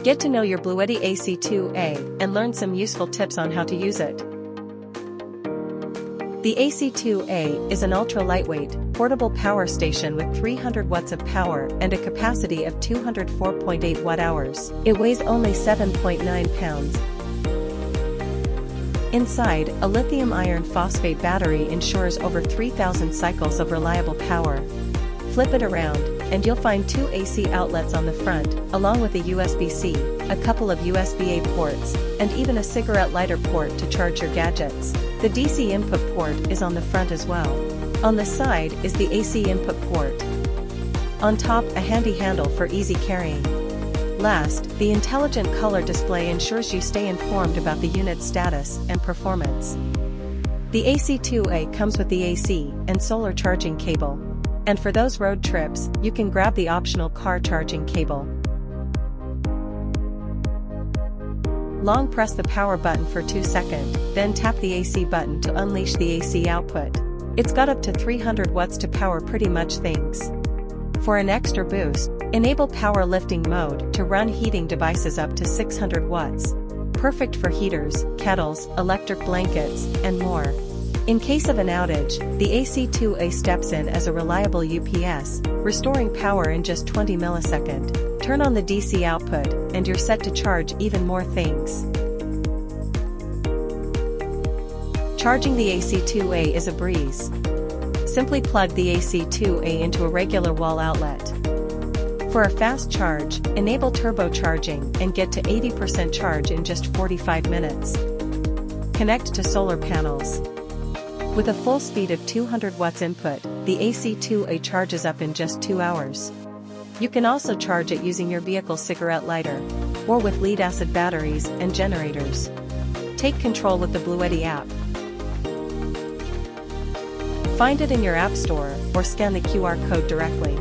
Get to know your BLUETTI AC2A and learn some useful tips on how to use it. The AC2A is an ultra-lightweight, portable power station with 300 watts of power and a capacity of 204.8 watt-hours. It weighs only 7.9 pounds. Inside, a lithium iron phosphate battery ensures over 3,000 cycles of reliable power. Flip it around, and you'll find 2 AC outlets on the front, along with a USB-C, a couple of USB-A ports, and even a cigarette lighter port to charge your gadgets. The DC input port is on the front as well. On the side is the AC input port. On top, a handy handle for easy carrying. Last, the intelligent color display ensures you stay informed about the unit's status and performance. The AC2A comes with the AC and solar charging cable. And for those road trips, you can grab the optional car charging cable. Long press the power button for 2 seconds, then tap the AC button to unleash the AC output. It's got up to 300 watts to power pretty much things. For an extra boost, enable power lifting mode to run heating devices up to 600 watts. Perfect for heaters, kettles, electric blankets, and more. In case of an outage, the AC2A steps in as a reliable UPS, restoring power in just 20 milliseconds. Turn on the DC output, and you're set to charge even more things. Charging the AC2A is a breeze. Simply plug the AC2A into a regular wall outlet. For a fast charge, enable turbocharging and get to 80% charge in just 45 minutes. Connect to solar panels. With a full speed of 200 watts input, the AC2A charges up in just 2 hours. You can also charge it using your vehicle's cigarette lighter, or with lead-acid batteries and generators. Take control with the BLUETTI app. Find it in your app store, or scan the QR code directly.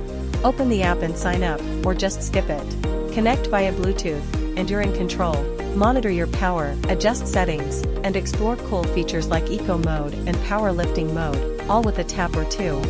Open the app and sign up, or just skip it. Connect via Bluetooth, and you're in control. Monitor your power, adjust settings, and explore cool features like Eco Mode and Power Lifting Mode, all with a tap or two.